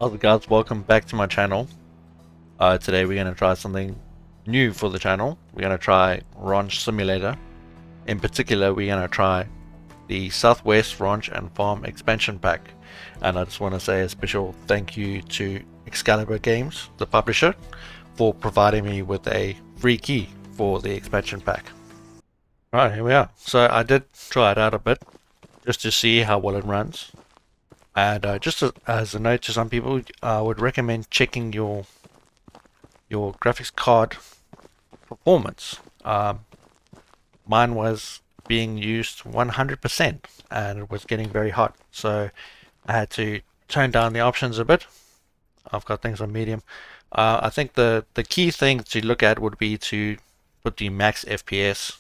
How's it guys, welcome back to my channel. Today we're going to try something new for the channel. We're going to try Ranch Simulator. In particular, we're going to try the Southwest Ranch and Farm Expansion Pack. And I just want to say a special thank you to Excalibur Games, the publisher, for providing me with a free key for the expansion pack. Alright, here we are. So I did try it out a bit, just to see how well it runs. And just as a note to some people, I would recommend checking your graphics card performance. Mine was being used 100% and it was getting very hot, so I had to tone down the options a bit. I've got things on medium. I think the key thing to look at would be to put the max FPS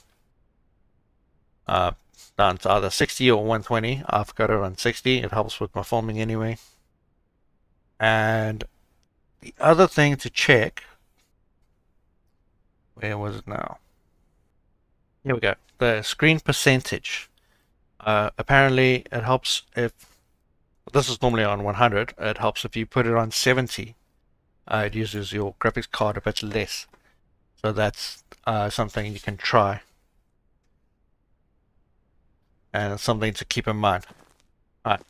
down to either 60 or 120. I've got it on 60. It helps with my filming anyway. And the other thing to check, where was it now? Here we go. The screen percentage. Apparently it helps if, this is normally on 100, it helps if you put it on 70. It uses your graphics card a bit less. So that's something you can try. And it's something to keep in mind. Alright,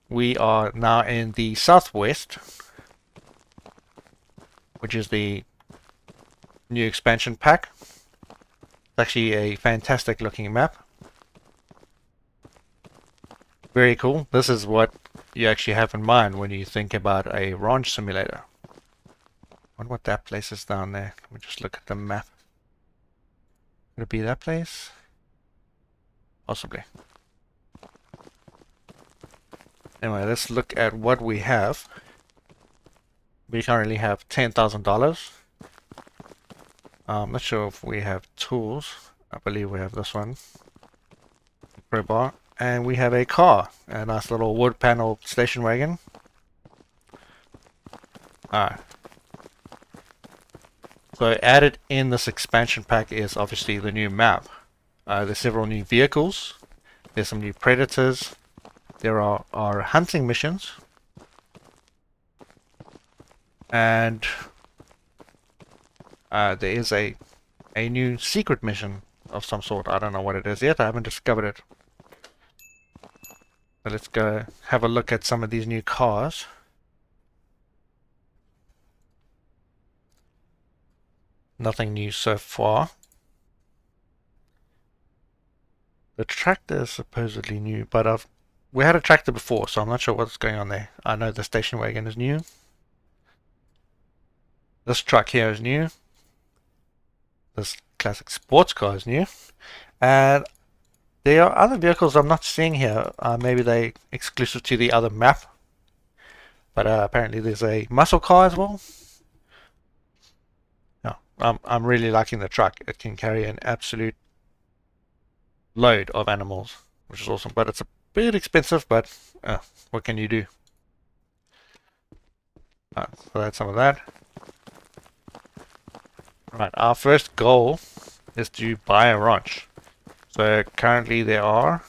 we are now in the Southwest, which is the new expansion pack. It's actually a fantastic looking map. Very cool. This is what you actually have in mind when you think about a ranch simulator. I wonder what that place is down there. Let me just look at the map. Could it be that place? Possibly. Anyway, let's look at what we have. We currently have $10,000. I'm not sure if we have tools. I believe we have this one. Crowbar. And we have a car. A nice little wood panel station wagon. Alright. So added in this expansion pack is obviously the new map. There's several new vehicles. There's some new predators. There are hunting missions, and there is a new secret mission of some sort. I don't know what it is yet. I haven't discovered it. So let's go have a look at some of these new cars. Nothing new so far. The tractor is supposedly new, but we had a tractor before, so I'm not sure what's going on there. I know the station wagon is new. This truck here is new. This classic sports car is new. And there are other vehicles I'm not seeing here. Maybe they're exclusive to the other map. But apparently there's a muscle car as well. Yeah, I'm really liking the truck. It can carry an absolute load of animals, which is awesome. But it's a bit expensive, but what can you do? Alright, so that's some of that. Right, our first goal is to buy a ranch. So currently I'm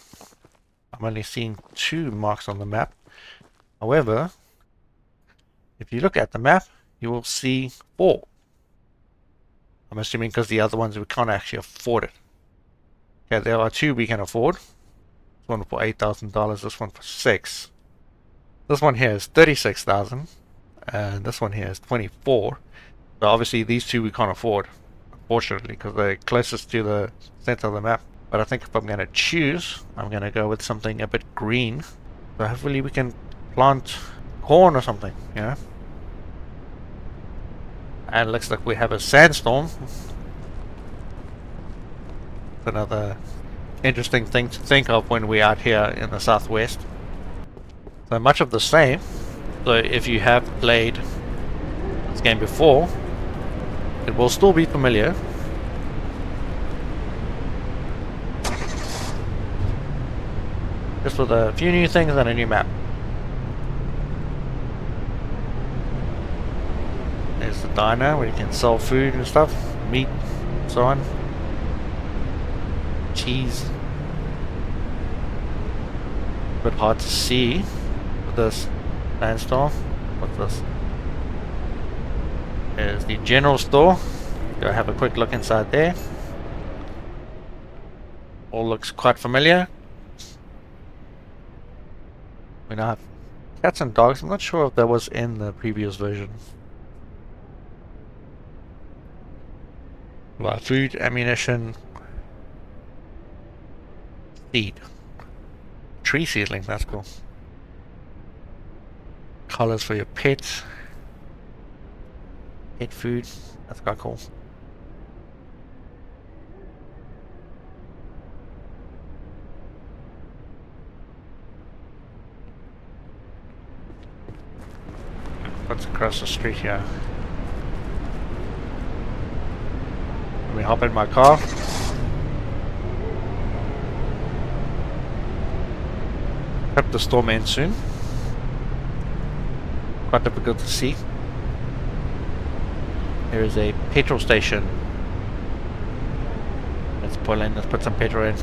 only seeing 2 marks on the map. However, if you look at the map, you will see 4. I'm assuming because the other ones we can't actually afford it. Okay, there are 2 we can afford. This one for $8,000, this one for $6,000. This one here is $36,000, and this one here is $24,000. So obviously these 2 we can't afford, unfortunately, because they're closest to the center of the map. But I think if I'm going to choose, I'm going to go with something a bit green. So hopefully we can plant corn or something, you know. And it looks like we have a sandstorm. Another interesting thing to think of when we're out here in the Southwest. So much of the same. So if you have played this game before, it will still be familiar. Just with a few new things and a new map. There's the diner where you can sell food and stuff, meat, and so on. Cheese. A bit hard to see with this sandstorm. What's this? There's the general store. Go have a quick look inside there. All looks quite familiar. We now have cats and dogs. I'm not sure if that was in the previous version. Well, food, ammunition, seed. Tree seedling, that's cool. Collars for your pets. Pet food, that's quite cool. What's across the street here? Let me hop in my car. Hope the storm ends soon. Quite difficult to see. There is a petrol station. Let's pull in, let's put some petrol in.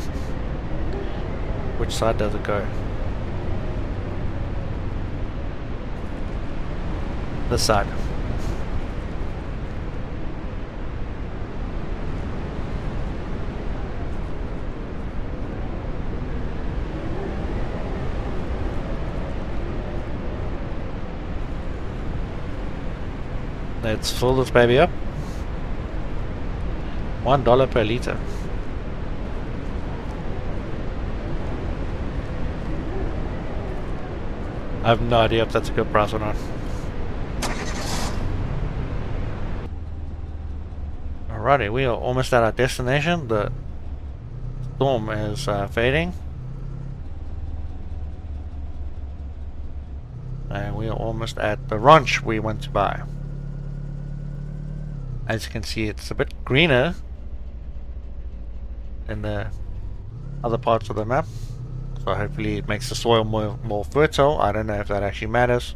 Which side does it go? This side. Let's fill this baby up. $1 per liter. I have no idea if that's a good price or not. Alrighty, we are almost at our destination. The storm is fading. And we are almost at the ranch we want to buy. As you can see, it's a bit greener in the other parts of the map. So hopefully it makes the soil more fertile. I don't know if that actually matters.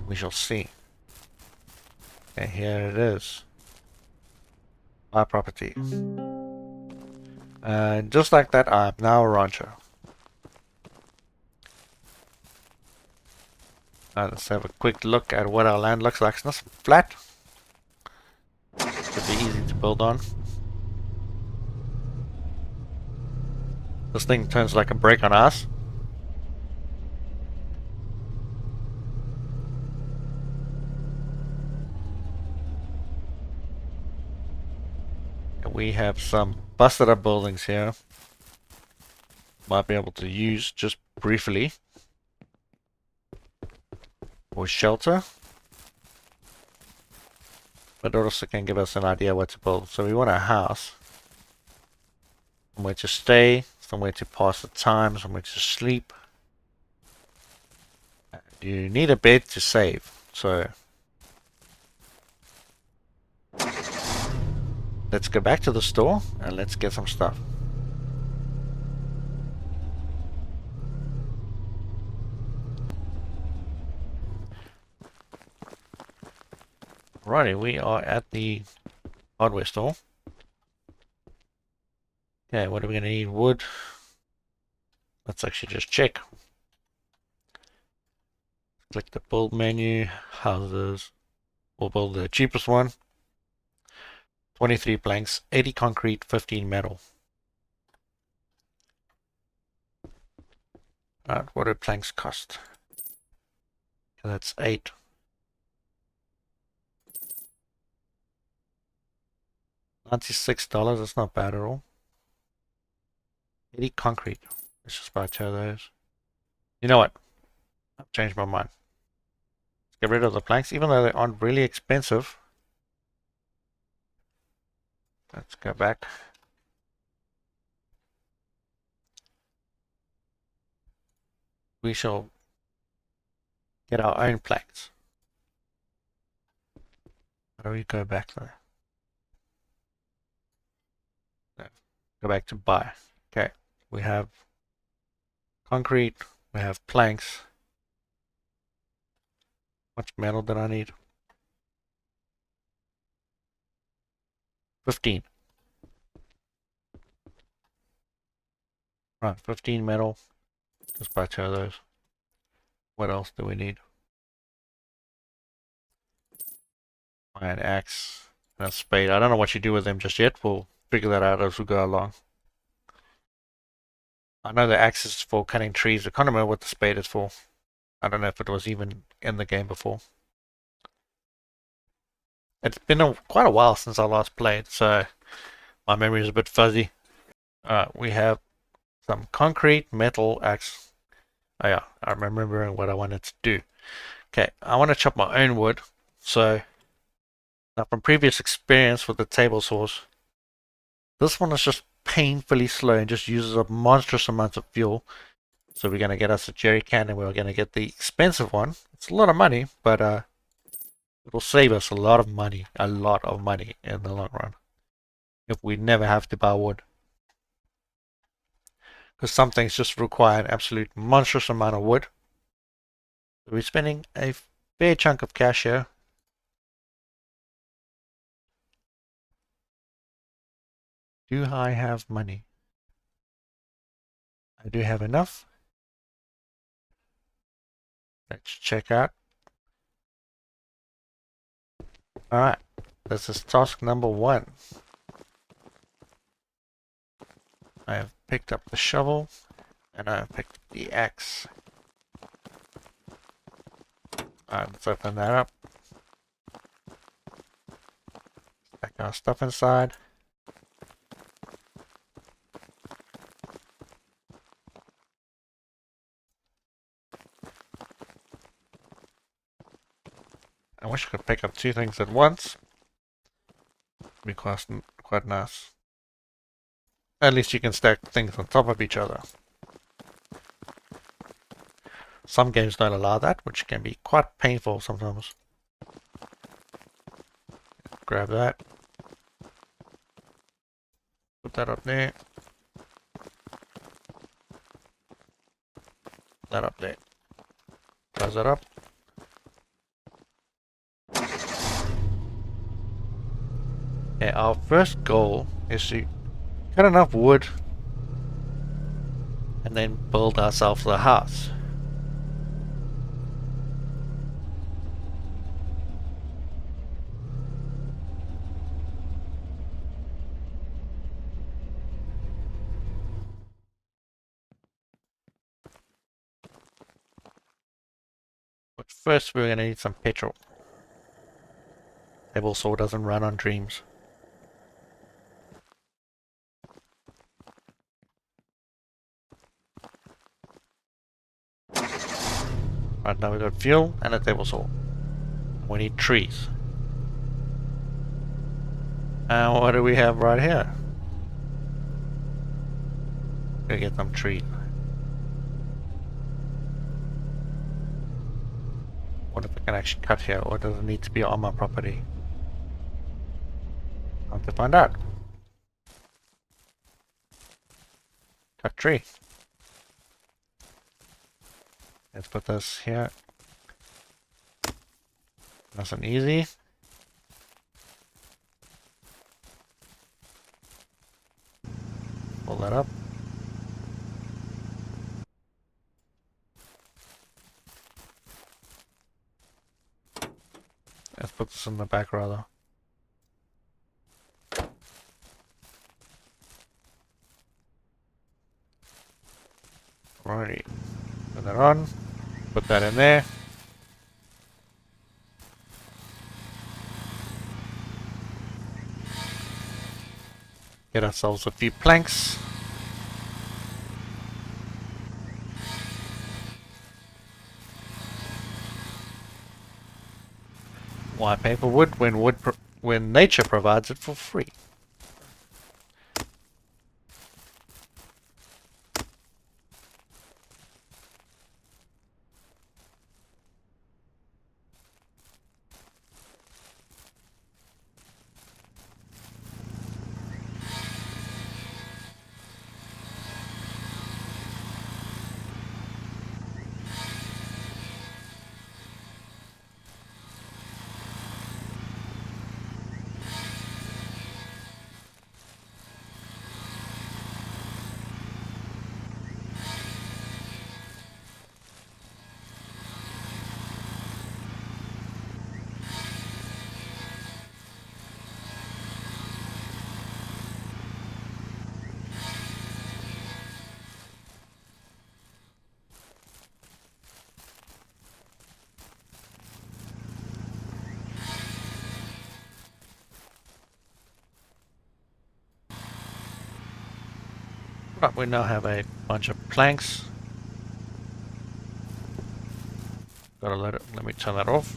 We shall see. Okay, here it is. Buy property. And just like that, I'm now a rancher. Let's have a quick look at what our land looks like. It's not flat. Should be easy to build on. This thing turns like a brake on us. And we have some busted up buildings here. Might be able to use just briefly. Or shelter. But it also can give us an idea what to build. So we want a house. Somewhere to stay. Somewhere to pass the time. Somewhere to sleep. You need a bed to save. So let's go back to the store and let's get some stuff. Righty, we are at the hardware store. Okay, what are we going to need? Wood. Let's actually just check. Click the build menu, houses. We'll build the cheapest one. 23 planks, 80 concrete, 15 metal. Alright, what do planks cost? Okay, that's 8. $96, that's not bad at all. 80 concrete. Let's just buy 2 of those. You know what? I've changed my mind. Let's get rid of the planks, even though they aren't really expensive. Let's go back. We shall get our own planks. How do we go back there? No. Go back to buy. Okay, we have concrete, we have planks. How much metal did I need? 15. Right, 15 metal. Just buy 2 of those. What else do we need? An axe and a spade. I don't know what you do with them just yet. We'll figure that out as we go along. I know the axe is for cutting trees. I can't remember what the spade is for. I don't know if it was even in the game before. It's been quite a while since I last played, so my memory is a bit fuzzy. We have some concrete, metal, axe. Oh yeah, I'm remembering what I wanted to do. Okay, I want to chop my own wood. So, now from previous experience with the table saws, this one is just painfully slow and just uses up monstrous amounts of fuel. So we're going to get us a jerry can and we're going to get the expensive one. It's a lot of money, but it'll save us a lot of money in the long run. If we never have to buy wood. Because some things just require an absolute monstrous amount of wood. So we're spending a fair chunk of cash here. Do I have money? I do have enough. Let's check out. Alright, this is task number 1. I have picked up the shovel and I have picked up the axe. Alright, let's open that up. Stack our stuff inside. I wish I could pick up 2 things at once. It'd be quite nice. At least you can stack things on top of each other. Some games don't allow that, which can be quite painful sometimes. Grab that. Put that up there. That up there. Close that up. Okay, our first goal is to cut enough wood and then build ourselves a house. But first we're going to need some petrol. Table saw doesn't run on dreams. Right now we've got fuel and a table saw. We need trees. And what do we have right here? Gotta get some trees. What if I can actually cut here, or does it need to be on my property? Time to find out. Cut tree. Let's put this here. Nice and easy. Pull that up. Let's put this in the back rather. Alrighty. Put that on. Put that in there. Get ourselves a few planks. Why pay for wood when nature provides it for free? Right, we now have a bunch of planks. Gotta let me turn that off.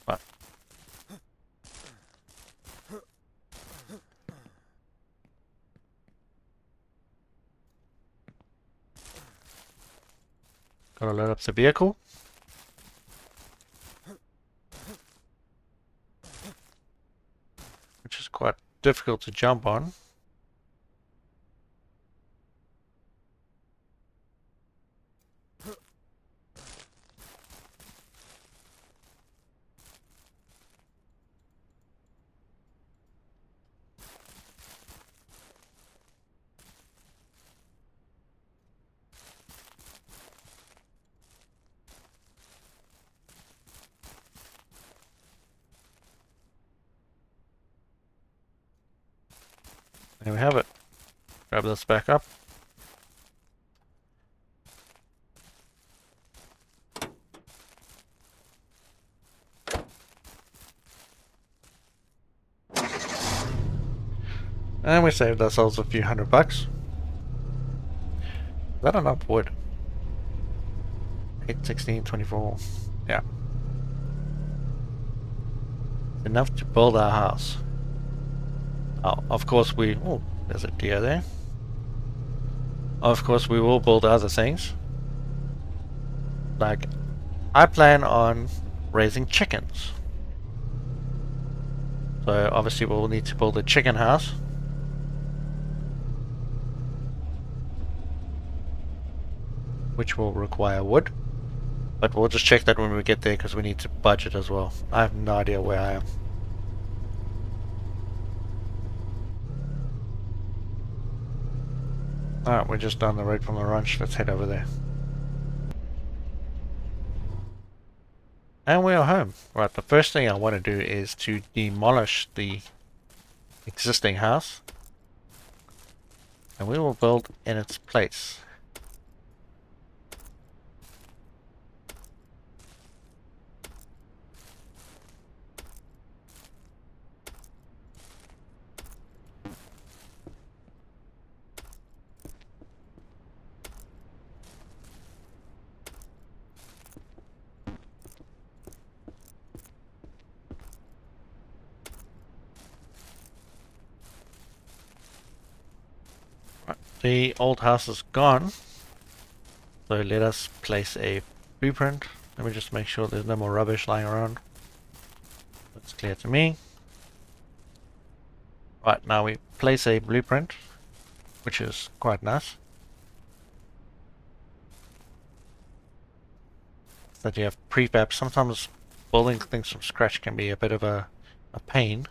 Right. Gotta load up the vehicle. Which is quite difficult to jump on. There we have it. Grab this back up. And we saved ourselves a few $100. Is that enough wood? 8, 16, 24. Yeah. Enough to build our house. Oh, of course we... Oh, there's a deer there. Of course we will build other things. Like, I plan on raising chickens. So obviously we'll need to build a chicken house. Which will require wood. But we'll just check that when we get there because we need to budget as well. I have no idea where I am. Alright, we're just down the road from the ranch. Let's head over there. And we are home. Right, the first thing I want to do is to demolish the existing house. And we will build in its place. The old house is gone, so let us place a blueprint. Let me just make sure there's no more rubbish lying around. That's clear to me. Right, now we place a blueprint, which is quite nice. That you have prefab. Sometimes building things from scratch can be a bit of a pain.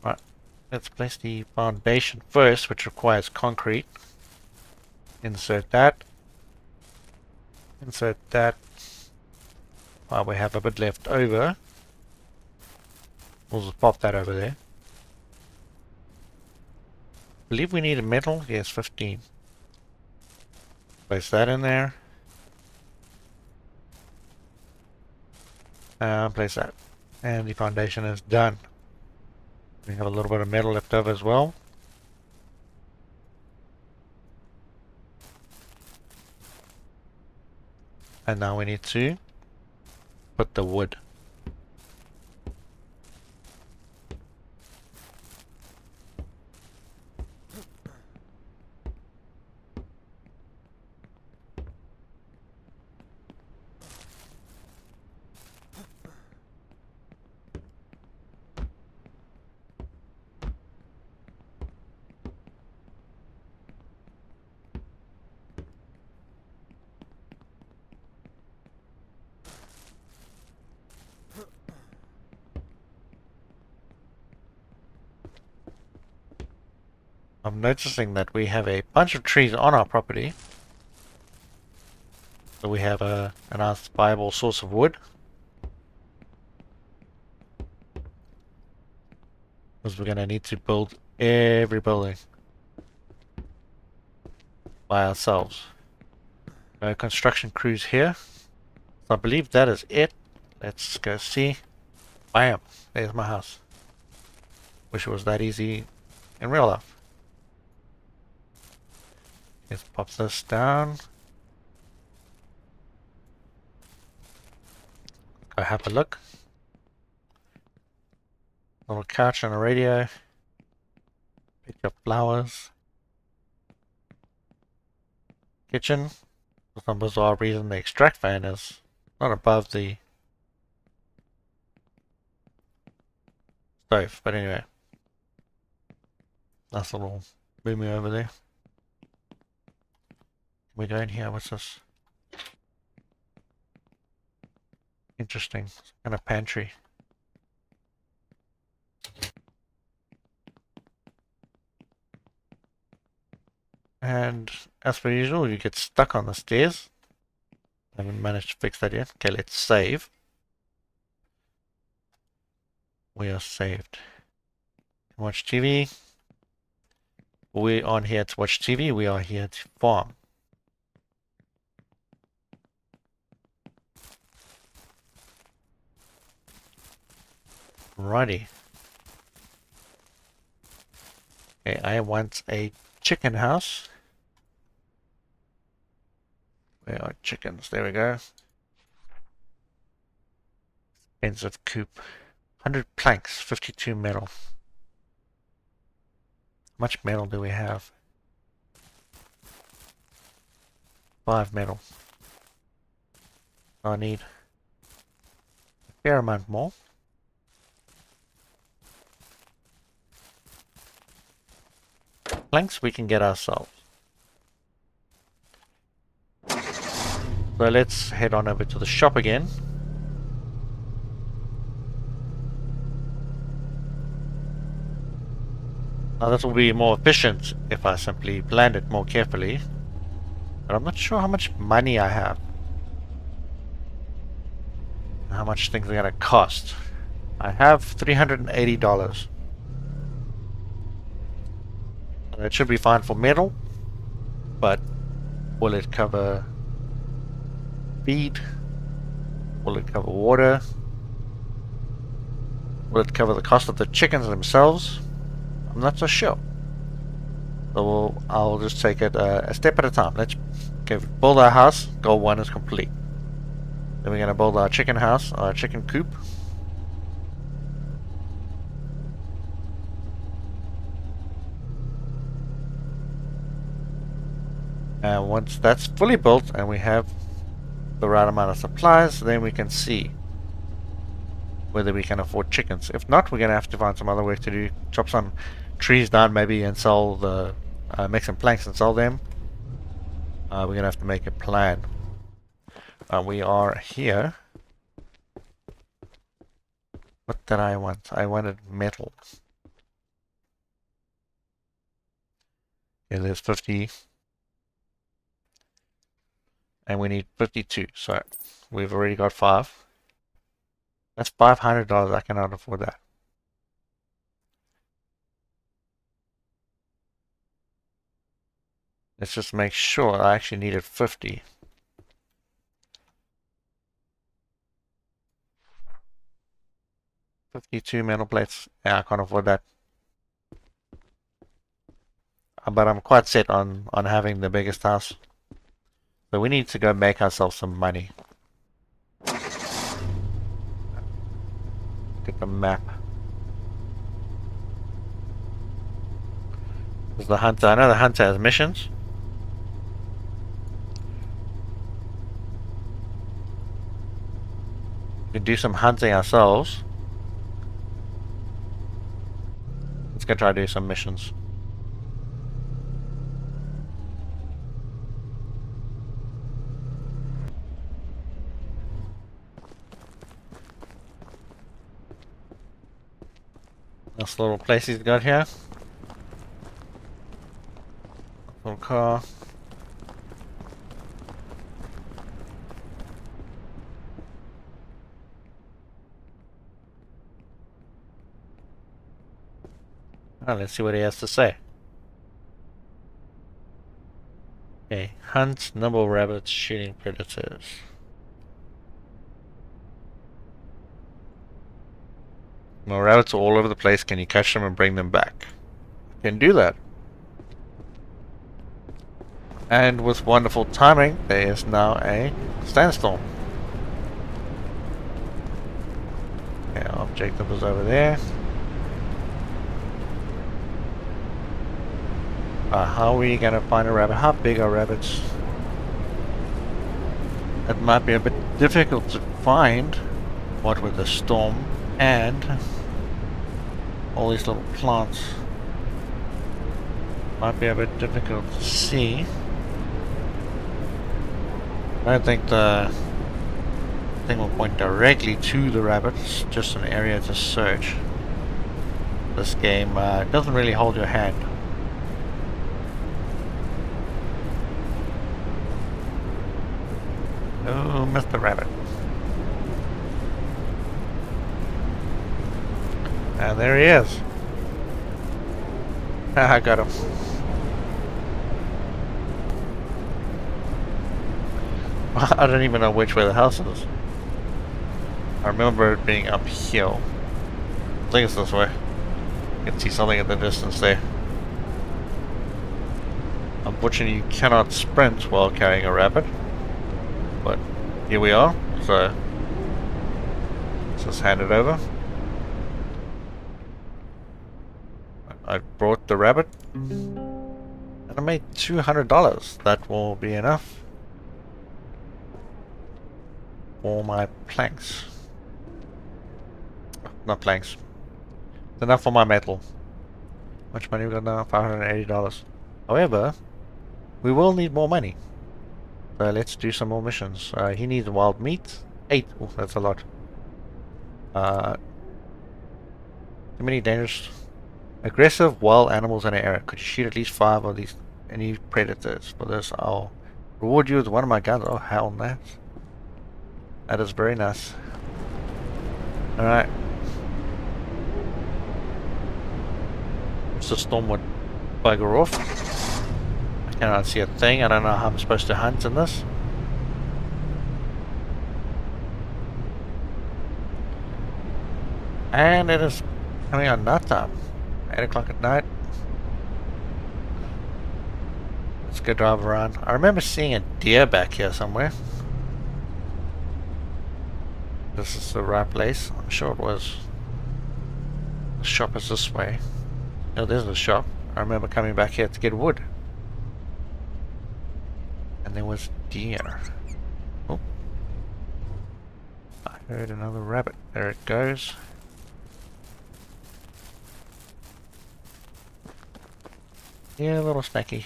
Right, let's place the foundation first, which requires concrete. Insert that. Insert that. While we have a bit left over, we'll just pop that over there. I believe we need a metal. Yes, 15. Place that in there. Place that. And the foundation is done. We have a little bit of metal left over as well. And now we need to put the wood. I'm noticing that we have a bunch of trees on our property. So we have a nice viable source of wood. Because we're going to need to build every building by ourselves. No construction crews here. So I believe that is it. Let's go see. Bam! There's my house. Wish it was that easy in real life. Let's pop this down. Go have a look. Little couch and a radio. Pick up flowers. Kitchen. For some bizarre reason, the extract fan is not above the stove, but anyway. Nice little boomy over there. We go in here, what's this? Interesting, some kind of pantry. And as per usual, you get stuck on the stairs. Haven't managed to fix that yet. Okay, let's save. We are saved. Watch TV. We aren't here to watch TV, we are here to farm. Righty. Okay, I want a chicken house. Where are chickens? There we go. Expensive coop. 100 planks, 52 metal. How much metal do we have? 5 metal. I need a fair amount more. Planks we can get ourselves. So let's head on over to the shop again. Now this will be more efficient if I simply planned it more carefully. But I'm not sure how much money I have. How much things are gonna cost. I have $380. It should be fine for metal, but will it cover feed? Will it cover water? Will it cover the cost of the chickens themselves? I'm not so sure. So I'll just take it a step at a time. Let's build our house. Goal 1 is complete. Then we're going to build our chicken house, our chicken coop. And once that's fully built and we have the right amount of supplies, then we can see whether we can afford chickens. If not, we're going to have to find some other way to do. Chop some trees down maybe and sell the, make some planks and sell them. We're going to have to make a plan. We are here. What did I want? I wanted metal. Okay, there's 50. And we need 52. So we've already got 5. That's $500. I cannot afford that. Let's just make sure I actually needed 50. $52 metal plates. Yeah, I can't afford that. But I'm quite set on having the biggest house. So we need to go make ourselves some money. Get the map. There's the hunter. I know the hunter has missions. We can do some hunting ourselves. Let's go try to do some missions. Nice little place he's got here. Little car. Oh, let's see what he has to say. Okay, hunt number rabbits, shooting predators. My rabbits are all over the place. Can you catch them and bring them back? Can do that. And with wonderful timing, there is now a sandstorm. Okay, our objective is over there. How are we gonna find a rabbit? How big are rabbits? It might be a bit difficult to find, what with the storm and all these little plants. Might be a bit difficult to see. I don't think the thing will point directly to the rabbits, just an area to search. This game doesn't really hold your hand. Oh, Mr. Rabbit. And there he is. I got him. I don't even know which way the house is. I remember it being up here. I think it's this way. You can see something in the distance there. Unfortunately, you cannot sprint while carrying a rabbit. But here we are, so let's just hand it over. I brought the rabbit and I made $200. That will be enough for my planks. Not planks. It's enough for my metal. How much money we got now? $580. However, we will need more money. So let's do some more missions. He needs wild meat. 8. Oh, that's a lot. Too many dangerous, aggressive wild animals in an area. Could you shoot at least 5 of these any predators? For this, I'll reward you with one of my guns. Oh, hell, that is very nice. All right. So storm would bugger off. I cannot see a thing. I don't know how I'm supposed to hunt in this. And it is coming on night time. 8 o'clock at night. Let's go drive around. I remember seeing a deer back here somewhere. This is the right place. I'm sure it was. The shop is this way. Oh, there's the shop. I remember coming back here to get wood. And there was deer. Oh. I heard another rabbit. There it goes. Yeah, a little snacky.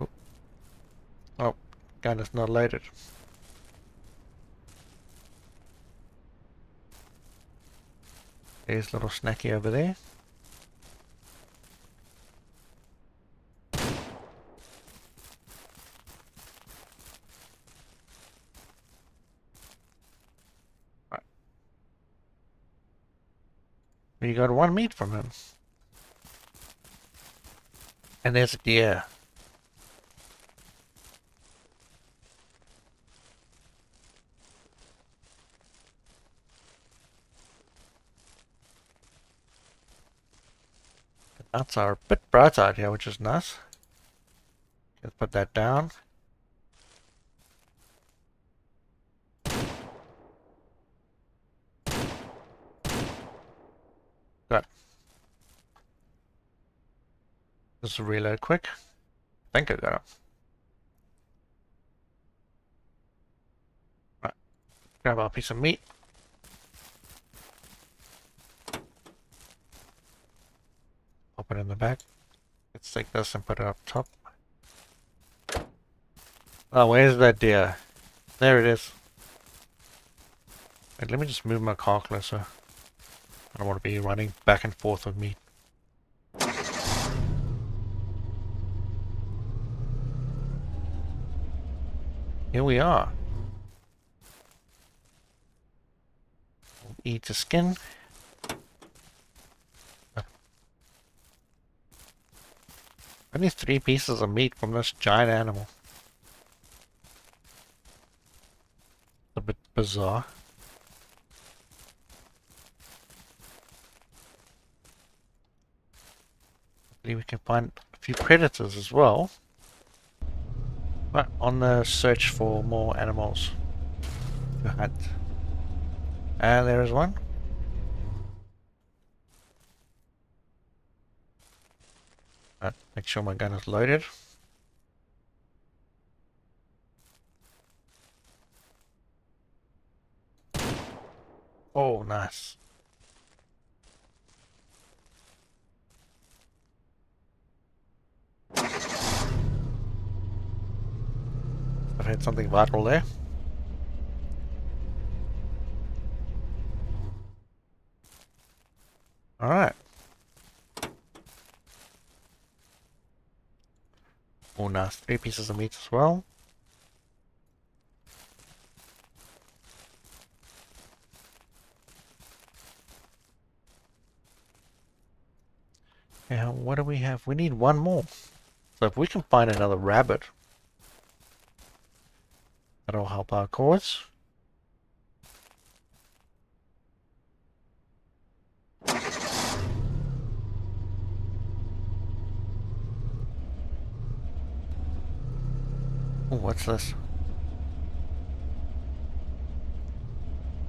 Oh, oh, gun is not loaded. There's a little snacky over there. Right. We got 1 meat from him. And there's a deer. The nuts are a bit bright out here, which is nice. Let's put that down. Good. Just reload quick. I think I got it. Right. Grab our piece of meat. Pop it in the back. Let's take this and put it up top. Oh, where's that deer? There it is. Wait, let me just move my car closer. I don't want to be running back and forth with meat. Here we are. We'll eat the skin. Only 3 pieces of meat from this giant animal. A bit bizarre. we can find a few predators as well. But on the search for more animals to hunt. And there is one. Right, make sure my gun is loaded. Oh, nice. I've had something vital there. Alright. Oh, nice. 3 pieces of meat as well. Yeah, what do we have? We need one more. So if we can find another rabbit, that'll help our cause. Oh, what's this?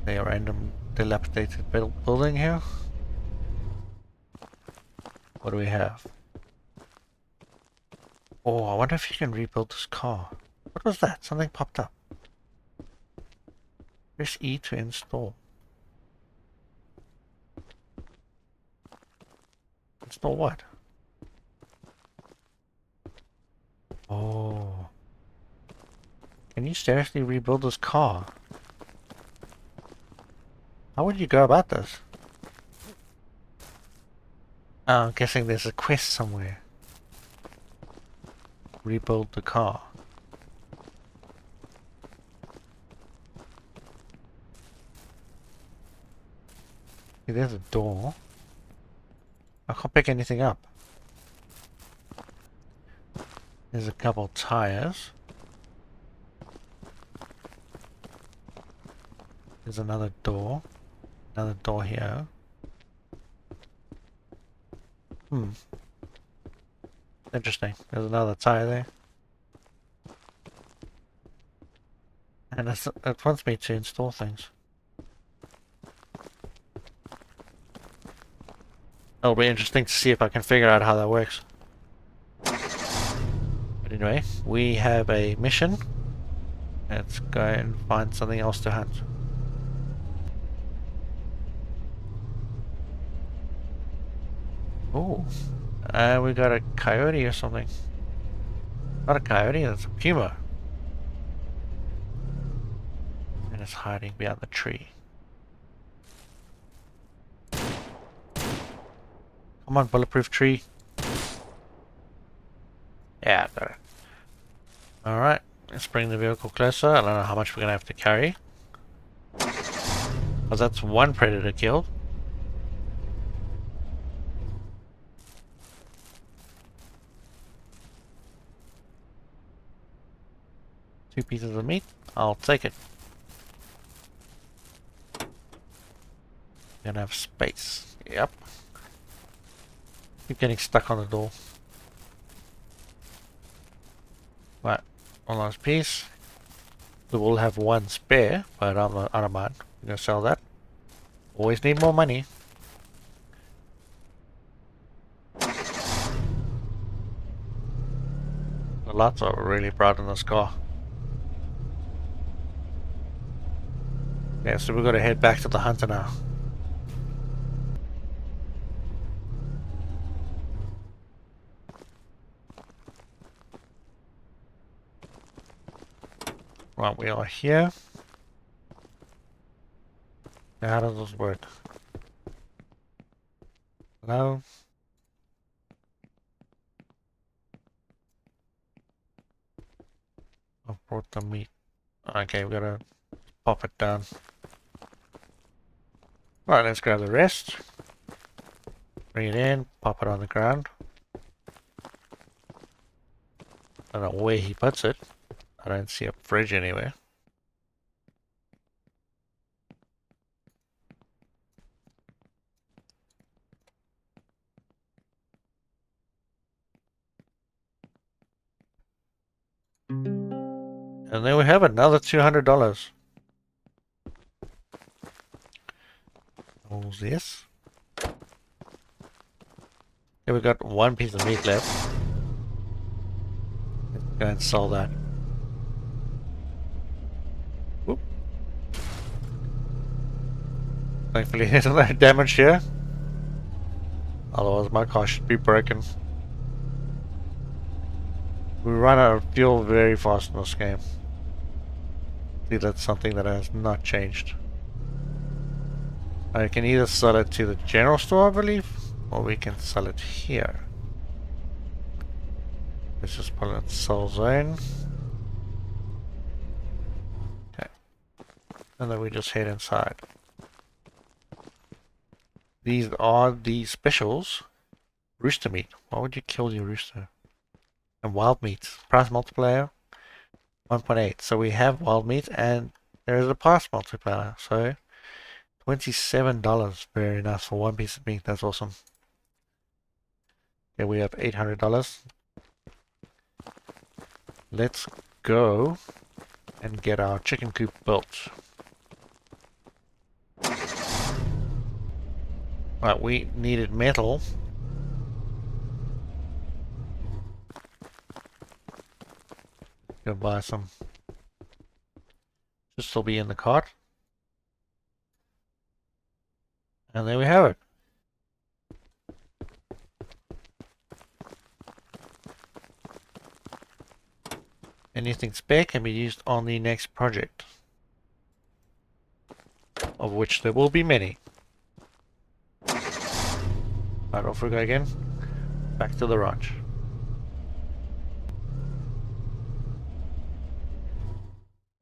A random dilapidated building here. What do we have? Oh, I wonder if you can rebuild this car. What was that? Something popped up. Press E to install. Install what? Oh. Can you seriously rebuild this car? How would you go about this? Oh, I'm guessing there's a quest somewhere. Rebuild the car. Okay, there's a door. I can't pick anything up. There's a couple tires. There's another door. Another door here. Hmm. Interesting. There's another tire there. And it wants me to install things. It'll be interesting to see if I can figure out how that works. But anyway, we have a mission. Let's go and find something else to hunt. Oh, we got a coyote or something. Not a coyote, it's a puma. And it's hiding behind the tree. Come on, bulletproof tree. Yeah, I got it. Alright, let's bring the vehicle closer. I don't know how much we're gonna have to carry. Because that's one predator killed. Two pieces of meat. I'll take it. Gonna have space. Yep. Keep getting stuck on the door. Right. One last piece. We will have one spare, but I don't mind. I'm gonna sell that. Always need more money. The lights are really bright in this car. Yeah, so we've got to head back to the hunter now. Right, we are here. Now, how does this work? Hello? I've brought the meat. Okay, we gotta pop it down. Right, let's grab the rest. Bring it in, pop it on the ground. I don't know where he puts it. I don't see a fridge anywhere. And there we have it, another $200. What's this? Okay, we got one piece of meat left. Let's go and sell that. Whoop. Thankfully there's no damage here. Otherwise my car should be broken. We run out of fuel very fast in this game. I think that's something that has not changed. I can either sell it to the general store, I believe, or we can sell it here. Let's just put it in sell zone. Okay. And then we just head inside. These are the specials. Rooster meat. Why would you kill your rooster? And wild meat. Price multiplier 1.8. So we have wild meat and there is a price multiplier. So $27. Very nice for one piece of meat. That's awesome. Okay, we have $800. Let's go and get our chicken coop built. Right, we needed metal. Go buy some. Should still be in the cart. And there we have it. Anything spare can be used on the next project, of which there will be many. Right, off we go again. Back to the ranch.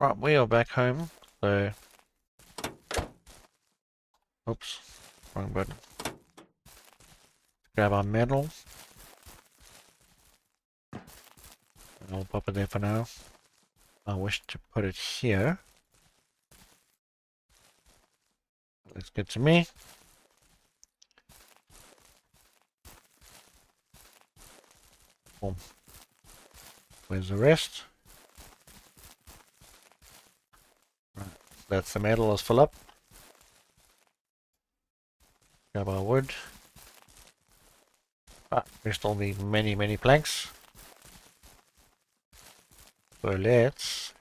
Right, we are back home, so... Oops, wrong button. Grab our metal. And I'll pop it there for now. I wish to put it here. Let's get to me. Boom. Where's the rest? Right. That's the metal, let's fill up. Grab our wood. We still need many planks. So let's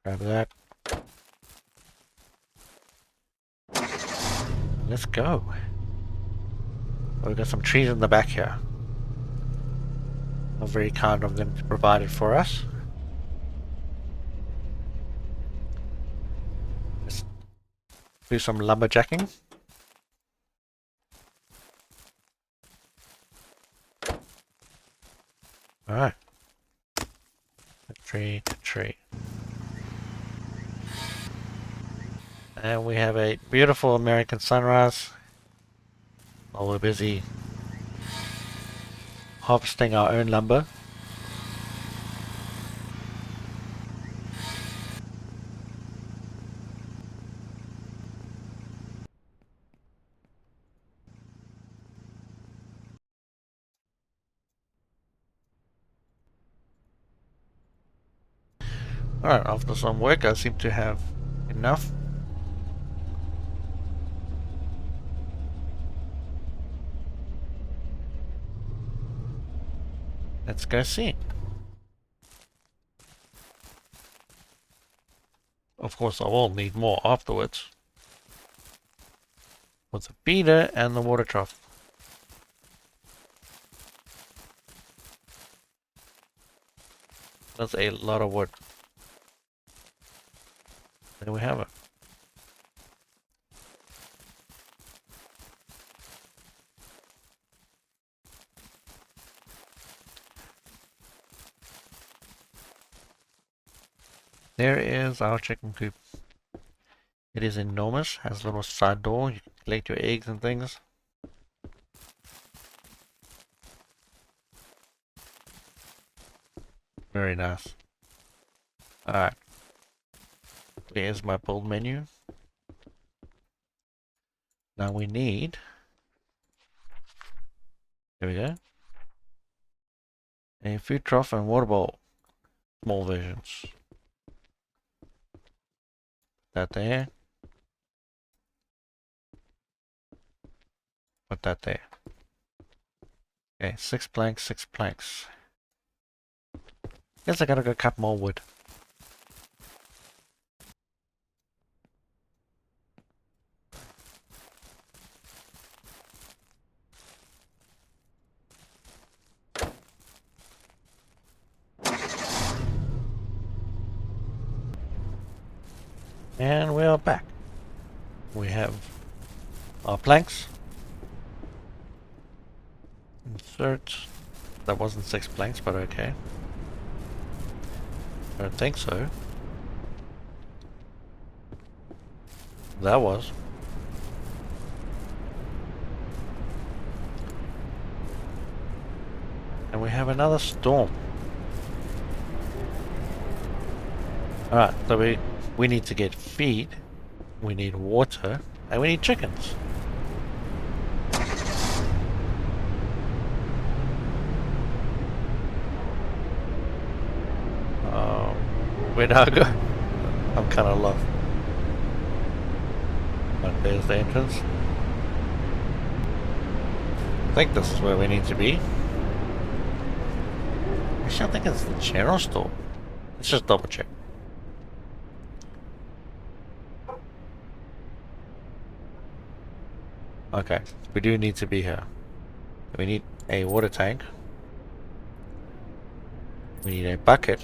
grab that. Let's go. Oh, we've got some trees in the back here. How very kind of them to provide it for us. Let's do some lumberjacking. Alright. Tree to tree. And we have a beautiful American sunrise. While we're busy harvesting our own lumber. Alright, after some work I seem to have enough. Let's go see. Of course I will need more afterwards. With the feeder and the water trough. That's a lot of wood. There we have it. There is our chicken coop. It is enormous, has a little side door, you can collect your eggs and things. Very nice. Alright. There's my build menu. Now we need... There we go. A food trough and water bowl. Small versions. That there. Put that there. Okay, 6 planks, 6 planks. Guess I gotta go cut more wood. And we are back. We have our planks. Insert. That wasn't 6 planks, but okay. I don't think so. That was. And we have another storm. Alright, so we need to get feed, we need water, and we need chickens. Where do I go? I'm kind of lost. But there's the entrance. I think this is where we need to be. Actually, I think it's the general store. Let's just double check. Okay, we do need to be here. We need a water tank. We need a bucket.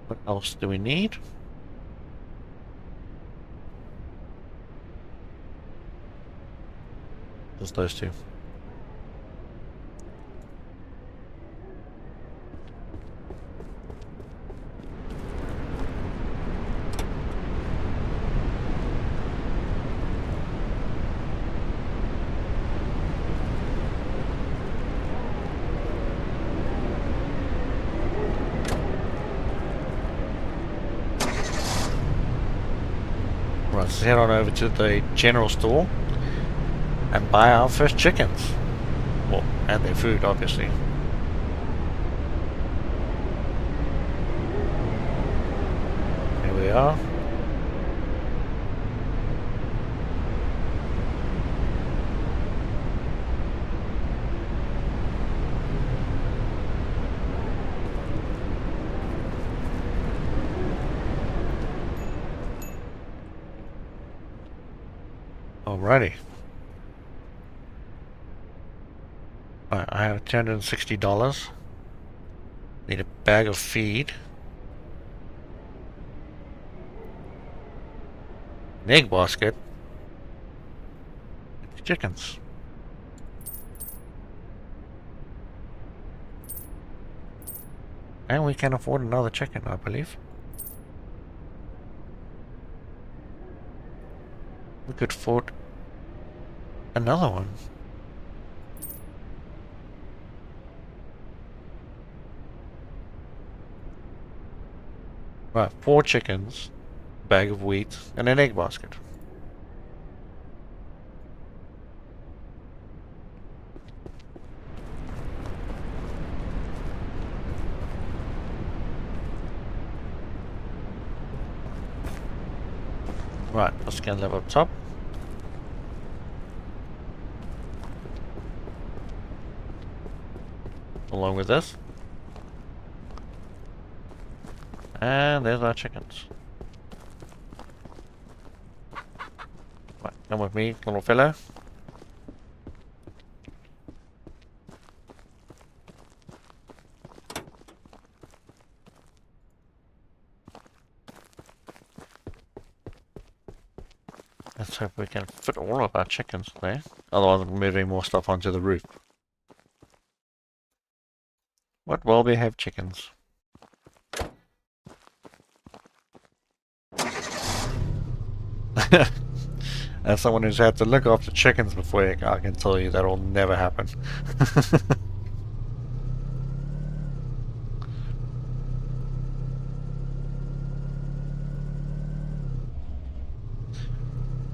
What else do we need? Just those two. Right, let's head on over to the general store and buy our first chickens. Well, and their food, obviously. Here we are. Alrighty. Alright, I have $260. Need a bag of feed. An egg basket. Chickens. And we can afford another chicken, I believe. We could afford another one. Right, 4 chickens, bag of wheat, and an egg basket. Right, let's scan level up top. Along with this. And there's our chickens. Right, come with me, little fellow. Let's hope we can fit all of our chickens there. Otherwise I'm moving more stuff onto the roof. What will we have chickens? As someone who's had to look after chickens before, I can tell you that'll never happen.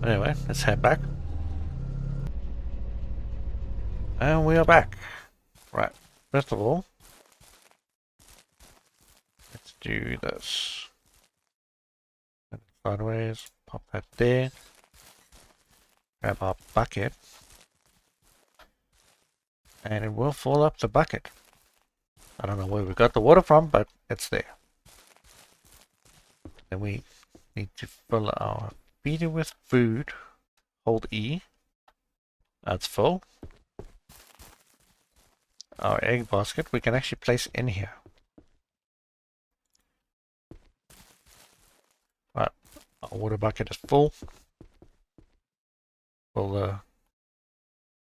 Anyway, let's head back. And we are back. Right, first of all, do this. Sideways, pop that there. Grab our bucket. And it will fill up the bucket. I don't know where we got the water from, but it's there. Then we need to fill our feeder with food. Hold E. That's full. Our egg basket we can actually place in here. Right, our water bucket is full. Well,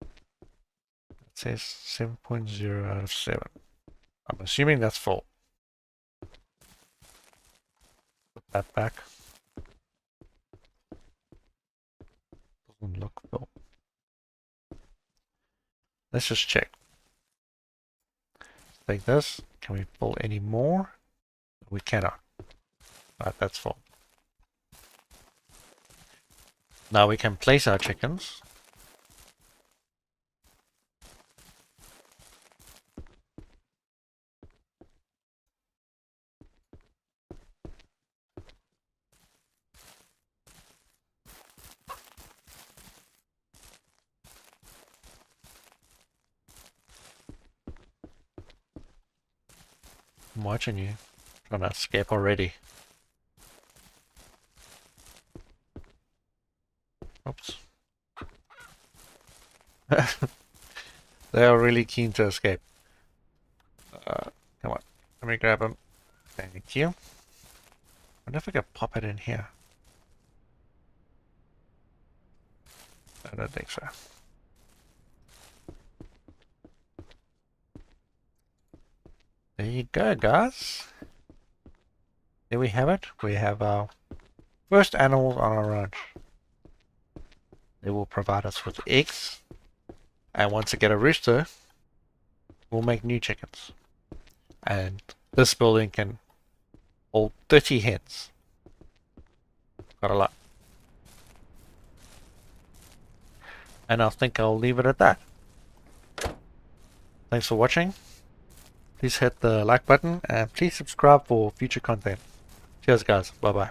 it says 7.0 out of 7. I'm assuming that's full. Put that back. Doesn't look full. Let's just check. Take this. Can we pull any more? We cannot. Right, that's full. Now we can place our chickens. I'm watching you. Trying to escape already. Oops. They are really keen to escape. Come on. Let me grab them. Thank you. I wonder if I can pop it in here. I don't think so. There you go, guys. There we have it. We have our first animals on our ranch. They will provide us with eggs. And once I get a rooster, we'll make new chickens. And this building can hold 30 hens. Got a lot. And I think I'll leave it at that. Thanks for watching. Please hit the like button and please subscribe for future content. Cheers guys. Bye bye.